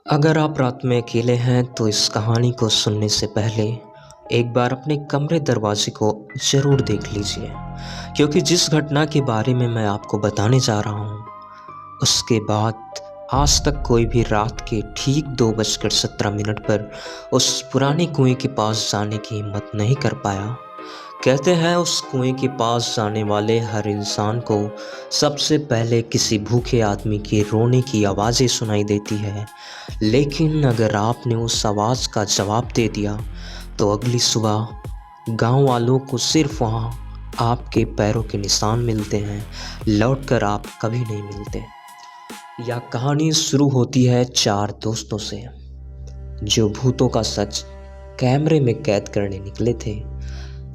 अगर आप रात में अकेले हैं तो इस कहानी को सुनने से पहले एक बार अपने कमरे दरवाजे को ज़रूर देख लीजिए, क्योंकि जिस घटना के बारे में मैं आपको बताने जा रहा हूँ उसके बाद आज तक कोई भी रात के ठीक 2:17 पर उस पुराने कुएं के पास जाने की हिम्मत नहीं कर पाया। कहते हैं उस कुएं के पास जाने वाले हर इंसान को सबसे पहले किसी भूखे आदमी के रोने की आवाज़ें सुनाई देती है, लेकिन अगर आपने उस आवाज़ का जवाब दे दिया तो अगली सुबह गांव वालों को सिर्फ वहां आपके पैरों के निशान मिलते हैं, लौटकर आप कभी नहीं मिलते। यह कहानी शुरू होती है चार दोस्तों से जो भूतों का सच कैमरे में कैद करने निकले थे।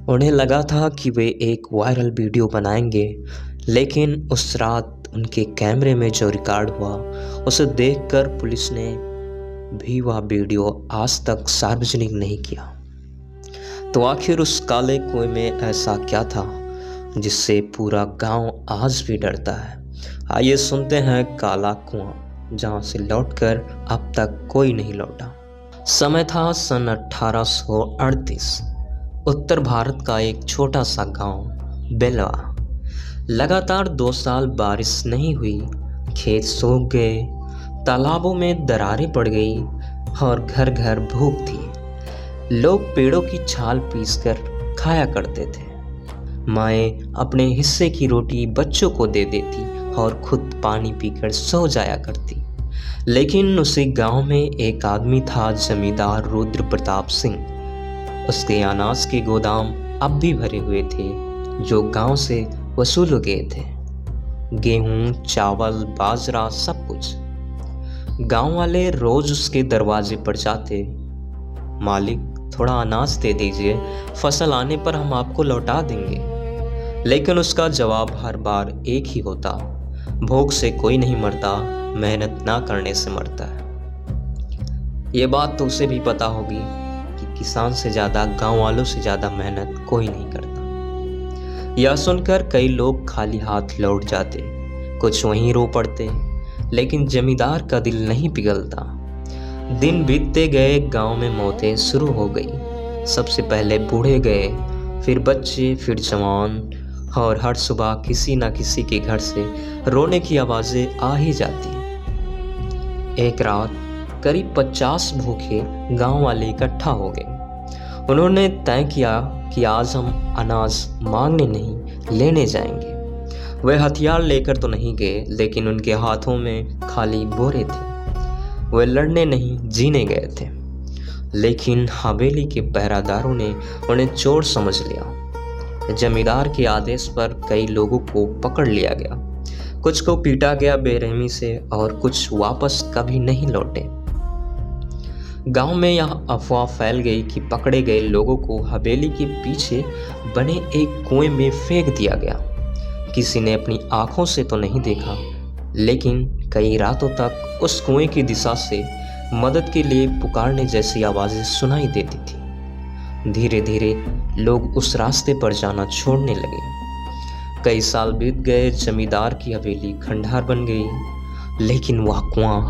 उन्हें लगा था कि वे एक वायरल वीडियो बनाएंगे, लेकिन उस रात उनके कैमरे में जो रिकॉर्ड हुआ उसे देखकर पुलिस ने भी वह वीडियो आज तक सार्वजनिक नहीं किया। तो आखिर उस काले कुएं में ऐसा क्या था जिससे पूरा गांव आज भी डरता है? आइए सुनते हैं काला कुआं, जहां से लौटकर अब तक कोई नहीं लौटा। समय था सन 1838। उत्तर भारत का एक छोटा सा गांव बेलवा। लगातार 2 साल बारिश नहीं हुई, खेत सूख गए, तालाबों में दरारें पड़ गई और घर घर भूख थी। लोग पेड़ों की छाल पीसकर खाया करते थे। माएँ अपने हिस्से की रोटी बच्चों को दे देती और खुद पानी पीकर सो जाया करती। लेकिन उसी गांव में एक आदमी था, जमींदार रुद्र प्रताप सिंह। उसके अनाज के गोदाम अब भी भरे हुए थे जो गांव से वसूल गए थे। गेहूं, चावल, बाजरा, सब कुछ। गांव वाले रोज उसके दरवाजे पर जाते, मालिक थोड़ा अनाज दे दीजिए, फसल आने पर हम आपको लौटा देंगे। लेकिन उसका जवाब हर बार एक ही होता, भूख से कोई नहीं मरता, मेहनत ना करने से मरता है। ये बात तो उसे भी पता होगी कि किसान से ज़्यादा, गांव वालों से ज़्यादा मेहनत कोई नहीं करता। यह सुनकर कई लोग खाली हाथ लौट जाते, कुछ वहीं रो पड़ते, लेकिन जमींदार का दिल नहीं पिघलता। दिन बीतते गए, गांव में मौतें शुरू हो गई। सबसे पहले बूढ़े गए, फिर बच्चे, फिर जवान, और हर सुबह किसी न किसी के घर से रोने की आवाज़ें आ ही जाती। एक रात करीब 50 भूखे गांव वाले इकट्ठा हो गए। उन्होंने तय किया कि आज हम अनाज मांगने नहीं, लेने जाएंगे। वे हथियार लेकर तो नहीं गए, लेकिन उनके हाथों में खाली बोरे थे। वे लड़ने नहीं, जीने गए थे। लेकिन हवेली के पहरादारों ने उन्हें चोर समझ लिया। जमींदार के आदेश पर कई लोगों को पकड़ लिया गया। कुछ को पीटा गया बेरहमी से और कुछ वापस कभी नहीं लौटे। गांव में यह अफवाह फैल गई कि पकड़े गए लोगों को हवेली के पीछे बने एक कुएं में फेंक दिया गया। किसी ने अपनी आंखों से तो नहीं देखा, लेकिन कई रातों तक उस कुएं की दिशा से मदद के लिए पुकारने जैसी आवाज़ें सुनाई देती थी। धीरे धीरे लोग उस रास्ते पर जाना छोड़ने लगे। कई साल बीत गए, जमींदार की हवेली खंडहर बन गई, लेकिन वह कुआं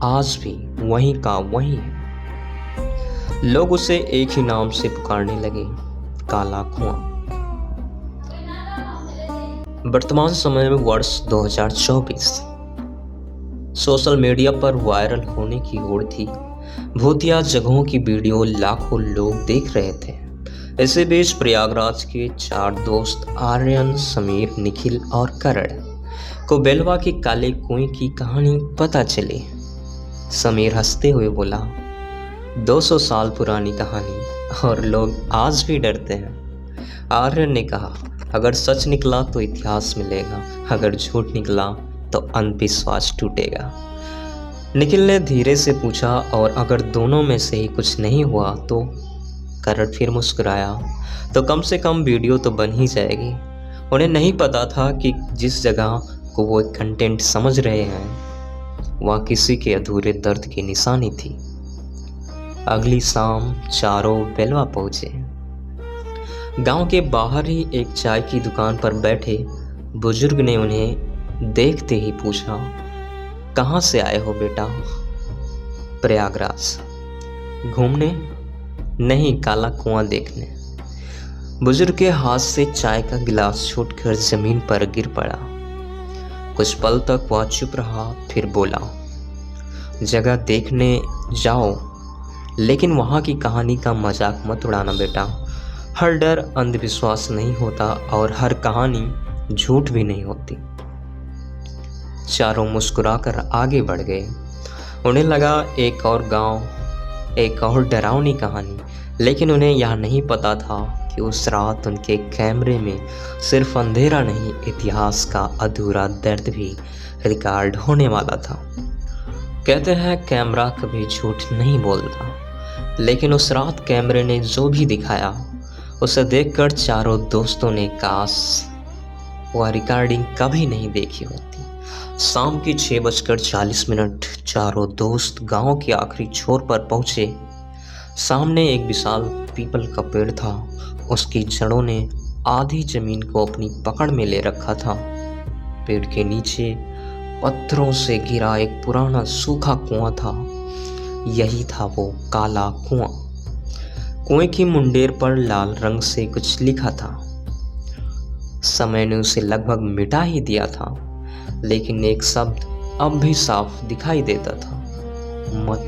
आज भी वहीं का वहीं है। लोग उसे एक ही नाम से पुकारने लगे, काला कुआं। वर्तमान समय में वर्ष 2024। सोशल मीडिया पर वायरल होने की होड़ थी। भूतिया जगहों की वीडियो लाखों लोग देख रहे थे। इसी बीच प्रयागराज के 4 दोस्त आर्यन, समीर, निखिल और करण को बेलवा के काले कुएं की कहानी पता चली। समीर हंसते हुए बोला, 200 साल पुरानी कहानी और लोग आज भी डरते हैं। आर्यन ने कहा, अगर सच निकला तो इतिहास मिलेगा, अगर झूठ निकला तो अंधविश्वास टूटेगा। निखिल ने धीरे से पूछा, और अगर दोनों में से ही कुछ नहीं हुआ तो? करण फिर मुस्कुराया, तो कम से कम वीडियो तो बन ही जाएगी। उन्हें नहीं पता था कि जिस जगह को वो कंटेंट समझ रहे हैं वह किसी के अधूरे दर्द की निशानी थी। अगली शाम चारों बेलवा पहुंचे। गांव के बाहर ही एक चाय की दुकान पर बैठे बुजुर्ग ने उन्हें देखते ही पूछा, कहाँ से आए हो बेटा? प्रयागराज घूमने नहीं, काला कुआं देखने। बुजुर्ग के हाथ से चाय का गिलास छूटकर जमीन पर गिर पड़ा। कुछ पल तक वह चुप रहा, फिर बोला, जगह देखने जाओ, लेकिन वहाँ की कहानी का मजाक मत उड़ाना बेटा। हर डर अंधविश्वास नहीं होता और हर कहानी झूठ भी नहीं होती। चारों मुस्कुराकर आगे बढ़ गए। उन्हें लगा एक और गांव, एक और डरावनी कहानी, लेकिन उन्हें यह नहीं पता था कि उस रात उनके कैमरे में सिर्फ अंधेरा नहीं, इतिहास का अधूरा दर्द भी रिकॉर्ड होने वाला था। कहते हैं कैमरा कभी झूठ नहीं बोलता, लेकिन उस रात कैमरे ने जो भी दिखाया उसे देखकर चारों दोस्तों ने काश वह रिकॉर्डिंग कभी नहीं देखी होती। शाम के 6:40 चारों दोस्त गांव के आखिरी छोर पर पहुंचे। सामने एक विशाल पीपल का पेड़ था। उसकी जड़ों ने आधी जमीन को अपनी पकड़ में ले रखा था। पेड़ के नीचे पत्थरों से घिरा एक पुराना सूखा कुआं था। यही था वो काला कुआं। कुएं की मुंडेर पर लाल रंग से कुछ लिखा था। समय ने उसे लगभग मिटा ही दिया था, लेकिन एक शब्द अब भी साफ दिखाई देता था, मत।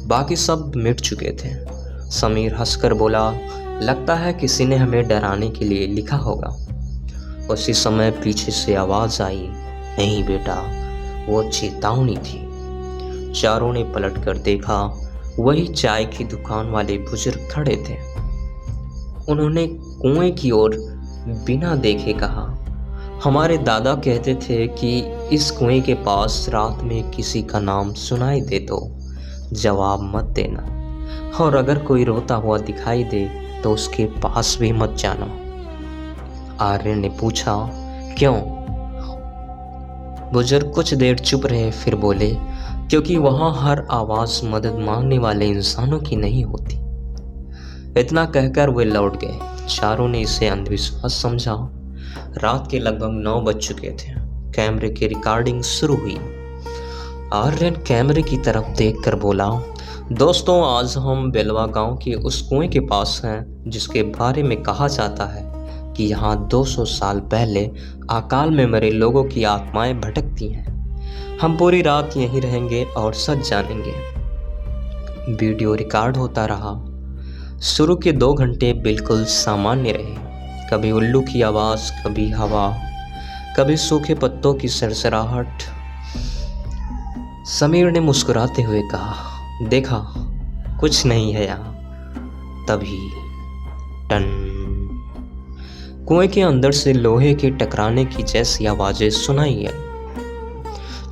बाकी शब्द मिट चुके थे। समीर हंसकर बोला, लगता है किसी ने हमें डराने के लिए लिखा होगा। उसी समय पीछे से आवाज आई, नहीं बेटा, वो चेतावनी थी। चारों ने पलटकर देखा। वही चाय की दुकान वाले बुजुर्ग खड़े थे। उन्होंने कुएं की ओर बिना देखे कहा, हमारे दादा कहते थे कि इस कुएं के पास रात में किसी का नाम सुनाई दे तो जवाब मत देना, और अगर कोई रोता हुआ दिखाई दे तो उसके पास भी मत जाना। आर्य ने पूछा, क्यों? बुजुर्ग कुछ देर चुप रहे, फिर बोले, क्योंकि वहां हर आवाज मदद मांगने वाले इंसानों की नहीं होती। इतना कहकर वे लौट गए। चारों ने इसे अंधविश्वास समझा। रात के लगभग 9 बज चुके थे। कैमरे की रिकॉर्डिंग शुरू हुई। आर्यन कैमरे की तरफ देखकर बोला, दोस्तों, आज हम बेलवा गांव के उस कुएं के पास हैं जिसके बारे में कहा जाता है कि यहाँ 200 साल पहले अकाल में मरे लोगों की आत्माएं भटकती हैं। हम पूरी रात यहीं रहेंगे और सच जानेंगे। वीडियो रिकॉर्ड होता रहा। शुरू के 2 घंटे बिल्कुल सामान्य रहे। कभी उल्लू की आवाज़, कभी हवा, कभी सूखे पत्तों की सरसराहट। समीर ने मुस्कुराते हुए कहा, देखा, कुछ नहीं है यहाँ। तभी टन, कुएं के अंदर से लोहे के टकराने की जैसी आवाजें सुनाई आई।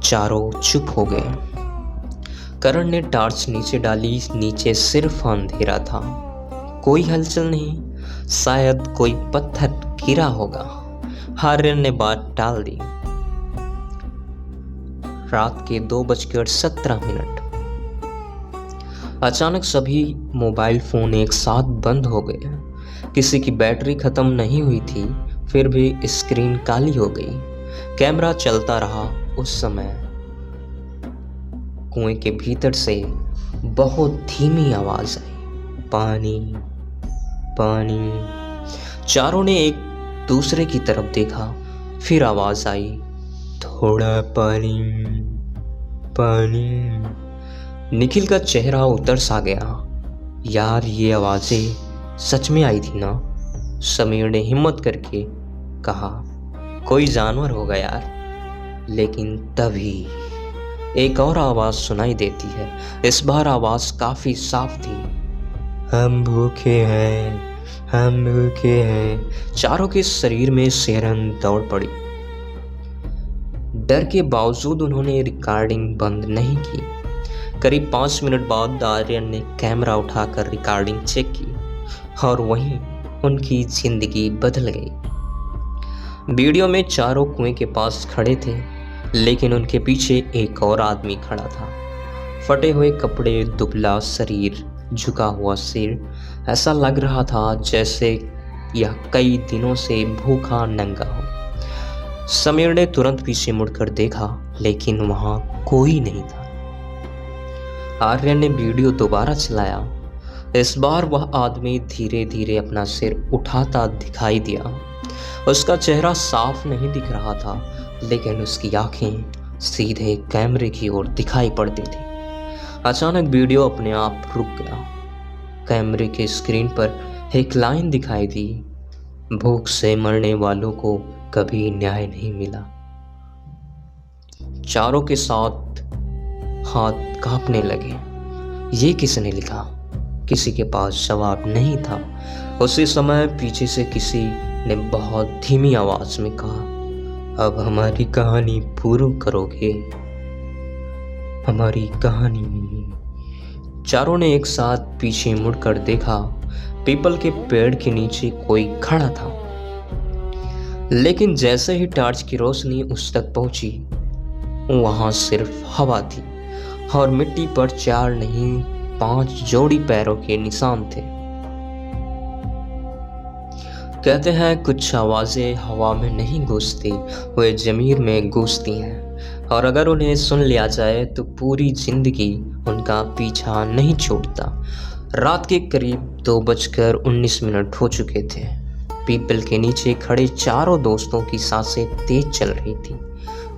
चारों चुप हो गए। करण ने टार्च नीचे डाली। नीचे सिर्फ अंधेरा था, कोई हलचल नहीं। शायद कोई पत्थर गिरा होगा। आर्यन ने बात टाल दी। रात के 2:17 अचानक सभी मोबाइल फोन एक साथ बंद हो गए। किसी की बैटरी खत्म नहीं हुई थी, फिर भी स्क्रीन काली हो गई। कैमरा चलता रहा। उस समय कुएं के भीतर से बहुत धीमी आवाज आई, पानी, पानी। चारों ने एक दूसरे की तरफ देखा। फिर आवाज आई, थोड़ा पानी, पानी। निखिल का चेहरा उतर सा गया। यार, ये आवाजें सच में आई थी ना? समीर ने हिम्मत करके कहा, कोई जानवर होगा यार। लेकिन तभी एक और आवाज सुनाई देती है। इस बार आवाज काफी साफ थी, हम भूखे हैं, हम भूखे हैं। चारों के शरीर में सिहरन दौड़ पड़ी। डर के बावजूद उन्होंने रिकॉर्डिंग बंद नहीं की। करीब 5 मिनट बाद आर्यन ने कैमरा उठाकर रिकॉर्डिंग चेक की और वहीं उनकी जिंदगी बदल गई। वीडियो में चारों कुएं के पास खड़े थे, लेकिन उनके पीछे एक और आदमी खड़ा था। फटे हुए कपड़े, दुबला शरीर, झुका हुआ सिर। ऐसा लग रहा था जैसे यह कई दिनों से भूखा नंगा हो। समीर ने तुरंत पीछे मुड़कर देखा, लेकिन वहां कोई नहीं था। आर्यन ने वीडियो दोबारा चलाया। इस बार वह आदमी धीरे धीरे अपना सिर उठाता दिखाई दिया। उसका चेहरा साफ नहीं दिख रहा था, लेकिन उसकी आंखें सीधे कैमरे की ओर दिखाई पड़ती थी। अचानक वीडियो अपने आप रुक गया। कैमरे के स्क्रीन पर एक लाइन दिखाई दी, भूख से मरने वालों को कभी न्याय नहीं मिला। चारों के साथ हाथ कांपने लगे। ये किसने लिखा? किसी के पास जवाब नहीं था। उसी समय पीछे से किसी ने बहुत धीमी आवाज में कहा, अब हमारी कहानी पूरी करोगे? हमारी कहानी। चारों ने एक साथ पीछे मुड़कर देखा। पीपल के पेड़ के नीचे कोई खड़ा था, लेकिन जैसे ही टॉर्च की रोशनी उस तक पहुंची, वहां सिर्फ हवा थी और मिट्टी पर 4 नहीं 5 जोड़ी पैरों के निशान थे। कहते हैं कुछ आवाजें हवा में नहीं गूंजती, वे जमीर में गूंजती हैं, और अगर उन्हें सुन लिया जाए तो पूरी जिंदगी उनका पीछा नहीं छोड़ता। रात के करीब 2:19 हो चुके थे। पीपल के नीचे खड़े चारों दोस्तों की सांसें तेज चल रही थी।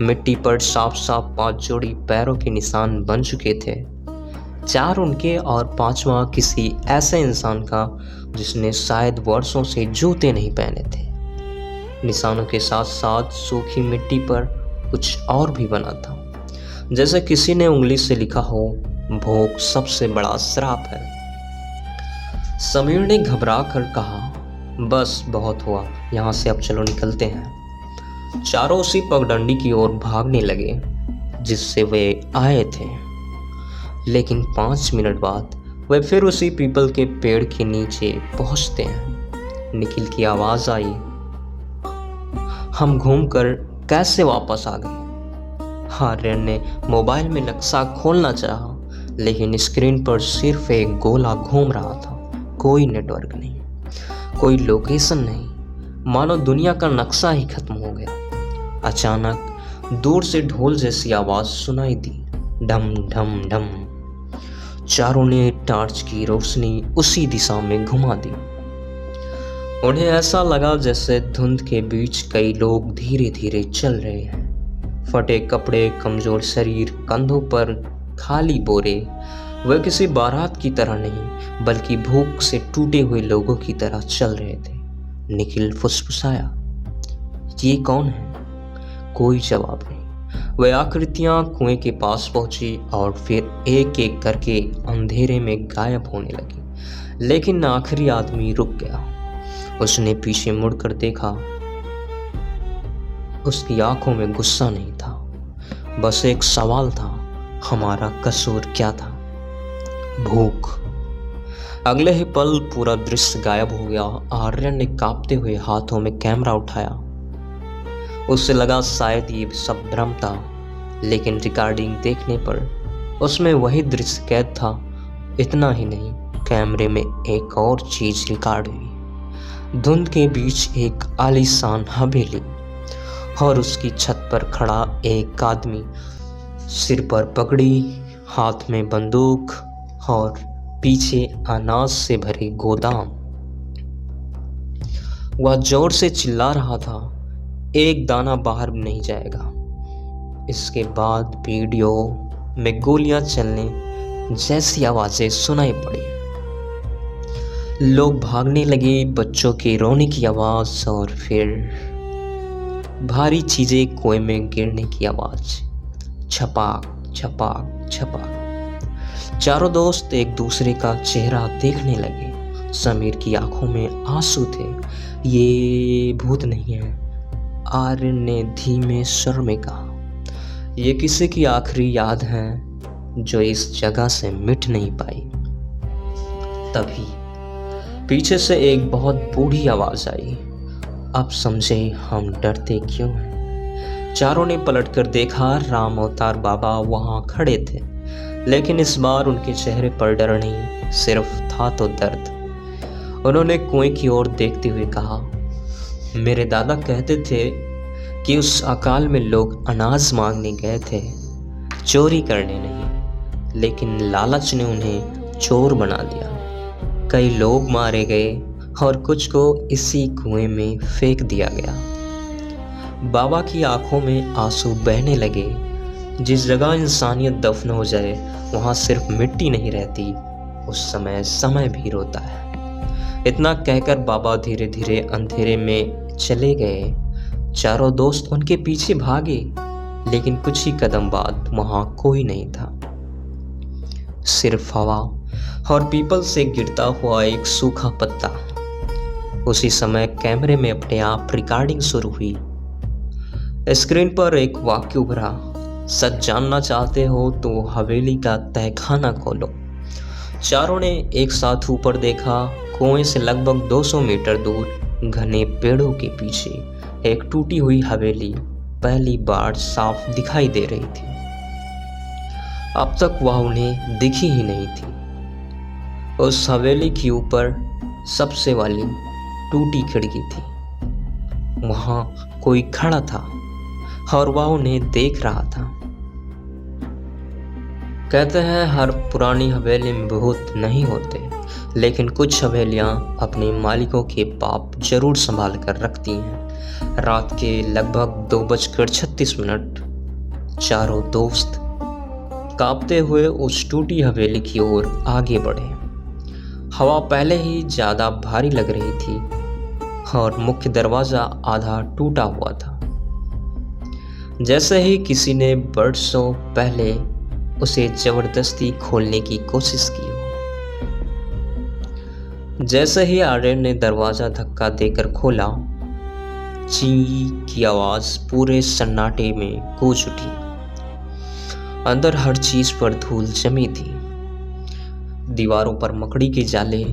मिट्टी पर साफ साफ 5 जोड़ी पैरों के निशान बन चुके थे। 4 उनके और 5वां किसी ऐसे इंसान का जिसने शायद वर्षों से जूते नहीं पहने थे। निशानों के साथ साथ सूखी मिट्टी पर कुछ और भी बना था, जैसे किसी ने उंगली से लिखा हो, भूख सबसे बड़ा श्राप है। समीर ने घबरा कर कहा, बस बहुत हुआ, यहाँ से अब चलो निकलते हैं। चारों उसी पगडंडी की ओर भागने लगे जिससे वे आए थे, लेकिन 5 मिनट बाद वे फिर उसी पीपल के पेड़ के नीचे पहुंचते हैं। निखिल की आवाज आई, हम घूमकर कैसे वापस आ गए? आर्यन ने मोबाइल में नक्शा खोलना चाहा, लेकिन स्क्रीन पर सिर्फ एक गोला घूम रहा था। कोई नेटवर्क नहीं, कोई लोकेशन नहीं, मानो दुनिया का नक्शा ही खत्म हो गया। अचानक दूर से ढोल जैसी आवाज सुनाई दी, ढम ढम ढम। चारों ने टॉर्च की रोशनी उसी दिशा में घुमा दी। उन्हें ऐसा लगा जैसे धुंध के बीच कई लोग धीरे धीरे चल रहे हैं। फटे कपड़े, कमजोर शरीर, कंधों पर खाली बोरे। वे किसी बारात की तरह नहीं, बल्कि भूख से टूटे हुए लोगों की तरह चल रहे थे। निखिल फुसफुसाया, ये कौन है? कोई जवाब नहीं। वे आकृतियां कुएं के पास पहुंची और फिर एक एक करके अंधेरे में गायब होने लगी। लेकिन आखिरी आदमी रुक गया। उसने पीछे मुड़कर देखा। उसकी आंखों में गुस्सा नहीं था, बस एक सवाल था, हमारा कसूर क्या था? भूख। अगले ही पल पूरा दृश्य गायब हो गया। आर्यन ने कांपते हुए हाथों में कैमरा उठाया। उसे लगा शायद ये सब भ्रम था, लेकिन रिकॉर्डिंग देखने पर उसमें वही दृश्य कैद था। इतना ही नहीं, कैमरे में एक और चीज रिकॉर्ड हुई। धुंध के बीच एक आलीशान हवेली और उसकी छत पर खड़ा एक आदमी, सिर पर पगड़ी, हाथ में बंदूक और पीछे अनाज से भरे गोदाम। वह जोर से चिल्ला रहा था, एक दाना बाहर नहीं जाएगा। इसके बाद वीडियो में गोलियां चलने जैसी आवाजें सुनाई पड़ी। लोग भागने लगे, बच्चों के रोने की आवाज और फिर भारी चीजें कुएं में गिरने की आवाज। छपाक छपाक छपाक। चारों दोस्त एक दूसरे का चेहरा देखने लगे। समीर की आंखों में आंसू थे। ये भूत नहीं है, आर्यन ने धीमे स्वर में कहा। ये किसी की आखिरी याद है जो इस जगह से मिट नहीं पाई। तभी पीछे से एक बहुत बूढ़ी आवाज आई, अब समझे हम डरते क्यों हैं। चारों ने पलटकर देखा। राम अवतार बाबा वहां खड़े थे, लेकिन इस बार उनके चेहरे पर डर नहीं, सिर्फ था तो दर्द। उन्होंने कुएं की ओर देखते हुए कहा, मेरे दादा कहते थे कि उस अकाल में लोग अनाज मांगने गए थे, चोरी करने नहीं। लेकिन लालच ने उन्हें चोर बना दिया। कई लोग मारे गए और कुछ को इसी कुएं में फेंक दिया गया। बाबा की आंखों में आंसू बहने लगे। जिस जगह इंसानियत दफन हो जाए वहाँ सिर्फ मिट्टी नहीं रहती, उस समय समय भी रोता है। इतना कहकर बाबा धीरे धीरे अंधेरे में चले गए। चारों दोस्त उनके पीछे भागे, लेकिन कुछ ही कदम बाद वहां कोई नहीं था, सिर्फ हवा और पीपल से गिरता हुआ एक सूखा पत्ता। उसी समय कैमरे में अपने आप रिकॉर्डिंग शुरू हुई। स्क्रीन पर एक वाक्य उभरा, सच जानना चाहते हो तो हवेली का तहखाना खोलो। चारों ने एक साथ ऊपर देखा। कुएं से लगभग 200 मीटर दूर घने पेड़ों के पीछे एक टूटी हुई हवेली पहली बार साफ दिखाई दे रही थी। अब तक वह उन्हें दिखी ही नहीं थी। उस हवेली के ऊपर सबसे वाली टूटी खिड़की थी। वहां कोई खड़ा था और वह उन्हें देख रहा था। कहते हैं हर पुरानी हवेली में भूत नहीं होते, लेकिन कुछ हवेलियां अपने मालिकों के पाप जरूर संभाल कर रखती हैं। रात के लगभग 2:36 चारों दोस्त कांपते हुए उस टूटी हवेली की ओर आगे बढ़े। हवा पहले ही ज्यादा भारी लग रही थी और मुख्य दरवाजा आधा टूटा हुआ था, जैसे ही किसी ने बरसों पहले उसे जबरदस्ती खोलने की कोशिश की हो। जैसे ही आर्यन ने दरवाजा धक्का देकर खोला, ची की आवाज पूरे सन्नाटे में गूंज उठी। अंदर हर चीज पर धूल जमी थी। दीवारों पर मकड़ी के जाले,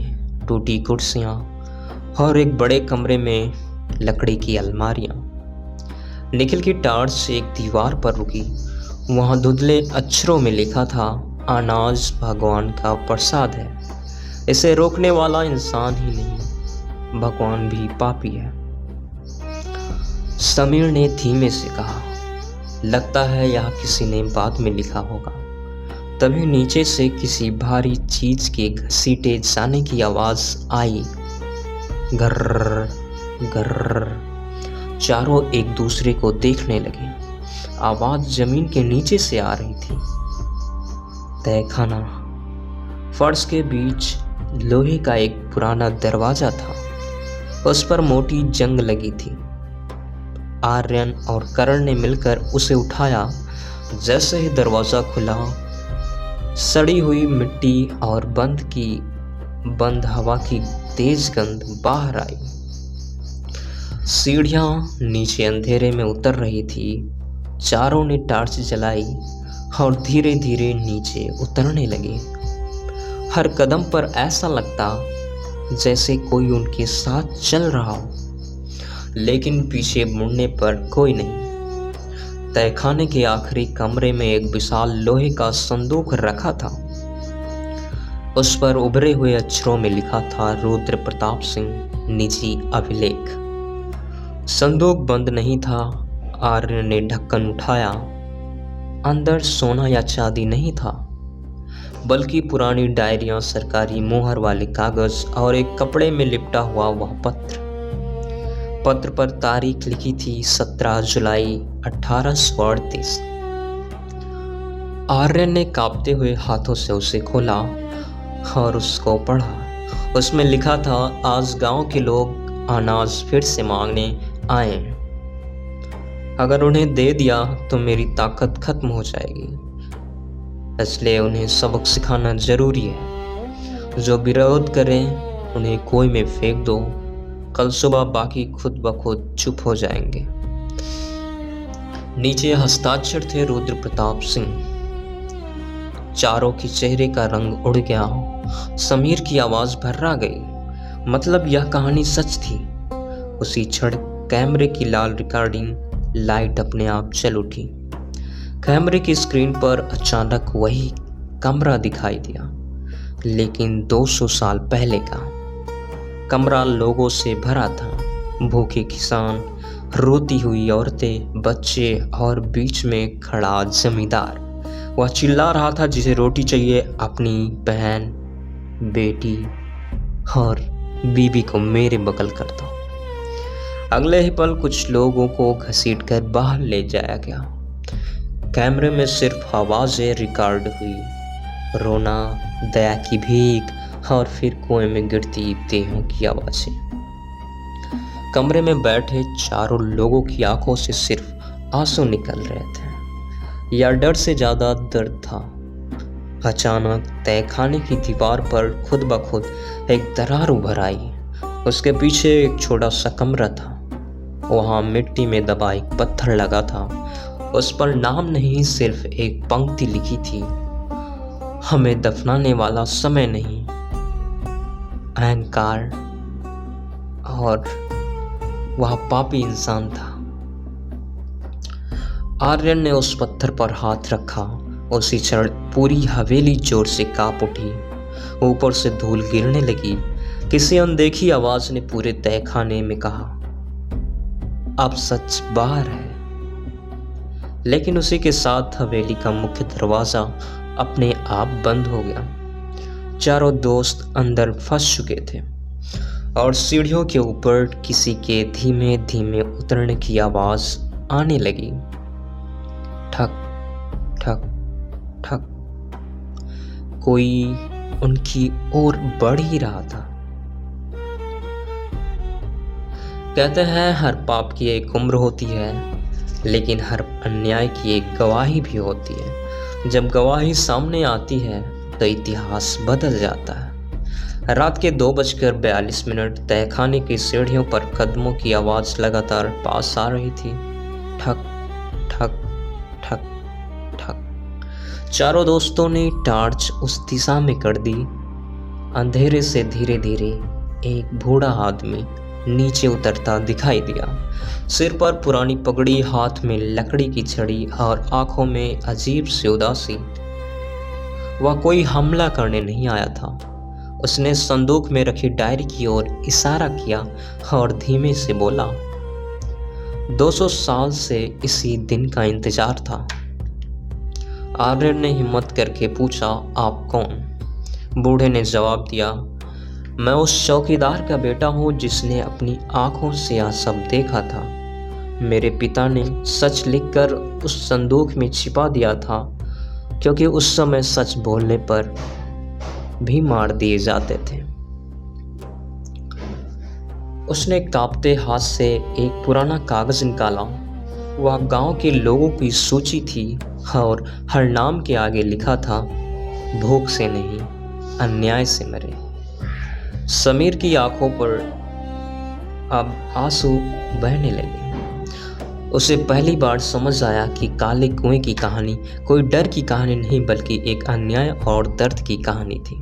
टूटी कुर्सियां और एक बड़े कमरे में लकड़ी की अलमारियां। निखिल की टार्च एक दीवार पर रुकी। वहां धुंधले अक्षरों में लिखा था, अनाज भगवान का प्रसाद है। इसे रोकने वाला इंसान ही नहीं, भगवान भी पापी है। समीर ने धीमे से कहा, लगता है यह किसी ने बाद में लिखा होगा। तभी नीचे से किसी भारी चीज के घसीटे जाने की आवाज आई। गर्र गर्र। चारों एक दूसरे को देखने लगे। आवाज जमीन के नीचे से आ रही थी। तहखाना। फर्श के बीच लोहे का एक पुराना दरवाजा था। उस पर मोटी जंग लगी थी। आर्यन और करण ने मिलकर उसे उठाया। जैसे ही दरवाजा खुला, सड़ी हुई मिट्टी और बंद हवा की तेज गंध बाहर आई। सीढ़ियां नीचे अंधेरे में उतर रही थी। चारों ने टार्च जलाई और धीरे धीरे नीचे उतरने लगे। हर कदम पर ऐसा लगता जैसे कोई उनके साथ चल रहा हो, लेकिन पीछे मुड़ने पर कोई नहीं। तहखाने के आखिरी कमरे में एक विशाल लोहे का संदूक रखा था। उस पर उभरे हुए अक्षरों में लिखा था, रुद्र प्रताप सिंह, निजी अभिलेख। संदूक बंद नहीं था। आर्यन ने ढक्कन उठाया। अंदर सोना या चांदी नहीं था, बल्कि पुरानी डायरियां, सरकारी मोहर वाले कागज और एक कपड़े में लिपटा हुआ वह पत्र पर तारीख लिखी थी 17 जुलाई 1838। आर्यन ने कांपते हुए हाथों से उसे खोला और उसको पढ़ा। उसमें लिखा था, आज गांव के लोग अनाज फिर से मांगने आए। अगर उन्हें दे दिया तो मेरी ताकत खत्म हो जाएगी, इसलिए उन्हें सबक सिखाना जरूरी है। जो विरोध करें उन्हें कुएं में फेंक दो। कल सुबह बाकी खुद ब खुद चुप हो जाएंगे। नीचे हस्ताक्षर थे, रुद्र प्रताप सिंह। चारों के चेहरे का रंग उड़ गया। समीर की आवाज भर्रा गई। मतलब यह कहानी सच थी। उसी क्षण कैमरे की लाल रिकॉर्डिंग लाइट अपने आप जल उठी। कैमरे की स्क्रीन पर अचानक वही कमरा दिखाई दिया, लेकिन 200 साल पहले का। कमरा लोगों से भरा था। भूखे किसान, रोती हुई औरतें, बच्चे और बीच में खड़ा जमींदार। वह चिल्ला रहा था जिसे रोटी चाहिए, अपनी बहन, बेटी और बीबी को मेरे बगल कर दो। अगले ही पल कुछ लोगों को घसीटकर बाहर ले जाया गया। कैमरे में सिर्फ आवाजें रिकॉर्ड हुई, रोना, दया की भीख और फिर कुएं में गिरती देहों की आवाजें। कमरे में बैठे चारों लोगों की आंखों से सिर्फ आंसू निकल रहे थे। यह डर से ज्यादा दर्द था। अचानक तहखाने की दीवार पर खुद ब खुद एक दरार उभर आई। उसके पीछे एक छोटा सा कमरा था। वहां मिट्टी में दबा एक पत्थर लगा था। उस पर नाम नहीं, सिर्फ एक पंक्ति लिखी थी, हमें दफनाने वाला समय नहीं, अहंकार। और वह पापी इंसान था। आर्यन ने उस पत्थर पर हाथ रखा। उसी क्षण पूरी हवेली जोर से कांप उठी। ऊपर से धूल गिरने लगी। किसी अनदेखी आवाज ने पूरे तहखाने में कहा, अब सच बाहर है। लेकिन उसी के साथ हवेली का मुख्य दरवाजा अपने आप बंद हो गया। चारों दोस्त अंदर फंस चुके थे और सीढ़ियों के ऊपर किसी के धीमे धीमे उतरने की आवाज आने लगी। ठक ठक ठक। कोई उनकी ओर बढ़ ही रहा था। कहते हैं हर पाप की एक उम्र होती है, लेकिन हर अन्याय की एक गवाही भी होती है। जब गवाही सामने आती है तो इतिहास बदल जाता है। रात के 2:42 तहखाने की सीढ़ियों पर कदमों की आवाज लगातार पास आ रही थी। ठक ठक ठक ठक। चारों दोस्तों ने टार्च उस दिशा में कर दी। अंधेरे से धीरे धीरे एक बूढ़ा आदमी नीचे उतरता दिखाई दिया। सिर पर पुरानी पगड़ी, हाथ में लकड़ी की छड़ी और आंखों में अजीब सी उदासी। वह कोई हमला करने नहीं आया था। उसने संदूक में रखी डायरी की ओर इशारा किया और धीमे से बोला, 200 साल से इसी दिन का इंतजार था। आर्यन ने हिम्मत करके पूछा, आप कौन? बूढ़े ने जवाब दिया, मैं उस चौकीदार का बेटा हूँ जिसने अपनी आंखों से यह सब देखा था। मेरे पिता ने सच लिखकर उस संदूक में छिपा दिया था, क्योंकि उस समय सच बोलने पर भी मार दिए जाते थे। उसने कांपते हाथ से एक पुराना कागज निकाला। वह गांव के लोगों की सूची थी और हर नाम के आगे लिखा था, भूख से नहीं, अन्याय से मरे। समीर की आंखों पर अब आंसू बहने लगे। उसे पहली बार समझ आया कि काले कुएं की कहानी कोई डर की कहानी नहीं, बल्कि एक अन्याय और दर्द की कहानी थी।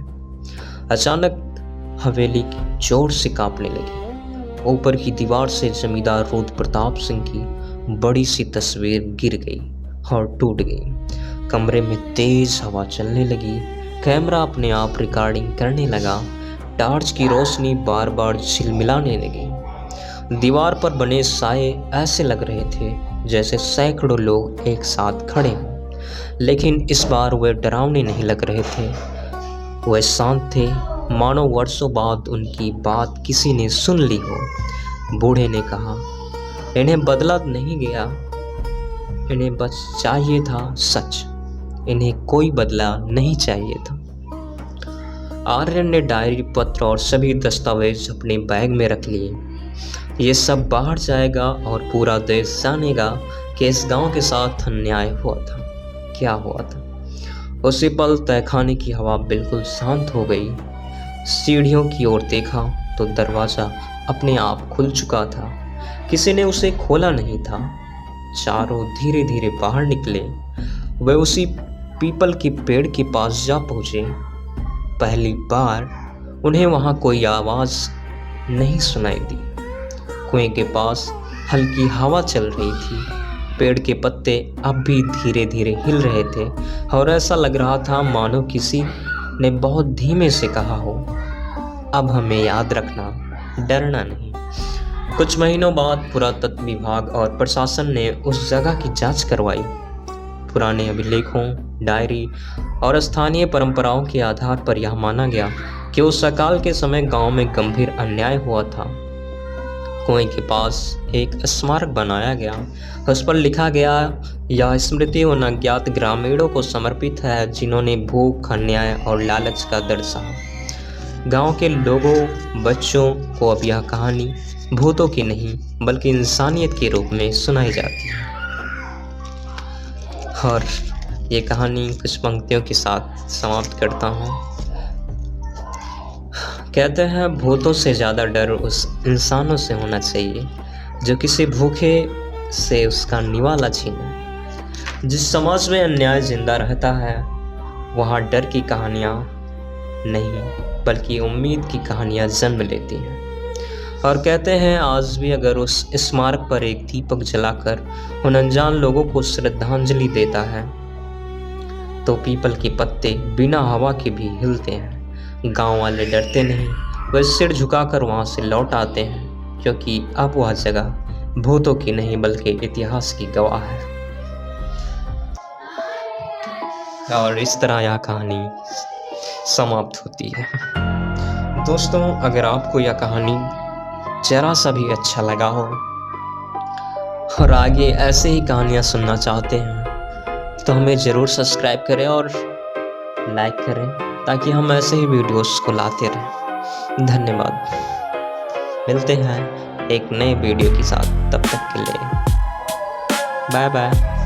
अचानक हवेली जोर से कांपने लगी। ऊपर की दीवार से जमींदार रुद्र प्रताप सिंह की बड़ी सी तस्वीर गिर गई और टूट गई। कमरे में तेज हवा चलने लगी। कैमरा अपने आप रिकॉर्डिंग करने लगा। टार्च की रोशनी बार बार झिलमिलाने लगी। दीवार पर बने साए ऐसे लग रहे थे जैसे सैकड़ों लोग एक साथ खड़े हों, लेकिन इस बार वे डरावने नहीं लग रहे थे। वे शांत थे, मानो वर्षों बाद उनकी बात किसी ने सुन ली हो। बूढ़े ने कहा, इन्हें बदला नहीं गया, इन्हें बस चाहिए था सच। इन्हें कोई बदला नहीं चाहिए था। आर्यन ने डायरी, पत्र और सभी दस्तावेज अपने बैग में रख लिए। ये सब बाहर जाएगा और पूरा देश जानेगा कि इस गांव के साथ अन्याय हुआ था, क्या हुआ था। उसी पल तहखाने की हवा बिल्कुल शांत हो गई। सीढ़ियों की ओर देखा तो दरवाजा अपने आप खुल चुका था। किसी ने उसे खोला नहीं था। चारों धीरे धीरे बाहर निकले। वे उसी पीपल के पेड़ के पास जा पहुंचे। पहली बार उन्हें वहां कोई आवाज नहीं सुनाई दी। कुएं के पास हल्की हवा चल रही थी। पेड़ के पत्ते अब भी धीरे धीरे हिल रहे थे और ऐसा लग रहा था मानो किसी ने बहुत धीमे से कहा हो, अब हमें याद रखना, डरना नहीं। कुछ महीनों बाद पुरातत्व विभाग और प्रशासन ने उस जगह की जांच करवाई। पुराने अभिलेखों, डायरी और स्थानीय परंपराओं के आधार पर यह माना गया कि उस अकाल के समय गांव में गंभीर अन्याय हुआ था। कुएं के पास एक स्मारक बनाया गया। उस पर लिखा गया, यह स्मृति उन अज्ञात ग्रामीणों को समर्पित है जिन्होंने भूख, अन्याय और लालच का दर्द सहा। गांव के लोगों, बच्चों को अब यह कहानी भूतों की नहीं बल्कि इंसानियत के रूप में सुनाई जाती है। और ये कहानी कुछ पंक्तियों के साथ समाप्त करता हूँ। कहते हैं, भूतों से ज़्यादा डर उस इंसानों से होना चाहिए जो किसी भूखे से उसका निवाला छीने। जिस समाज में अन्याय जिंदा रहता है वहाँ डर की कहानियाँ नहीं बल्कि उम्मीद की कहानियाँ जन्म लेती हैं। और कहते हैं, आज भी अगर उस स्मारक पर एक दीपक जलाकर उन अनजान लोगों को श्रद्धांजलि देता है तो पीपल के पत्ते बिना हवा के भी हिलते हैं। गांव वाले डरते नहीं, वे सिर झुकाकर वहां से लौट आते हैं, क्योंकि अब वह जगह भूतों की नहीं बल्कि इतिहास की गवाह है। और इस तरह यह कहानी समाप्त होती है। दोस्तों, अगर आपको यह कहानी जरा सा भी अच्छा लगा हो और आगे ऐसे ही कहानियाँ सुनना चाहते हैं तो हमें ज़रूर सब्सक्राइब करें और लाइक करें ताकि हम ऐसे ही वीडियोस को लाते रहें। धन्यवाद। मिलते हैं एक नए वीडियो के साथ, तब तक के लिए बाय बाय।